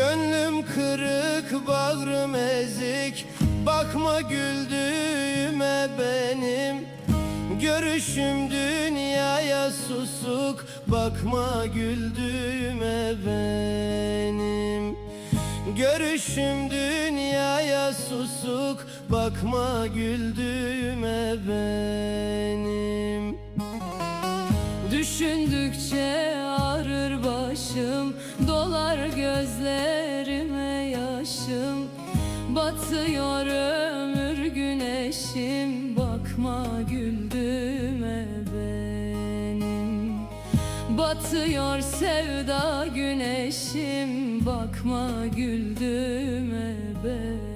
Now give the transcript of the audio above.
Gönlüm kırık, bağrım ezik, bakma güldüğüme benim. Görüşüm dünyaya susuk, bakma güldüğüme benim. Görüşüm dünyaya susuk, bakma güldüğüme benim. Düşündükçe ağrır başım, dolar gözlerime yaşım. Batıyor ömür güneşim, bakma güldüğüme benim. Batıyor sevda güneşim, bakma güldüğüme benim.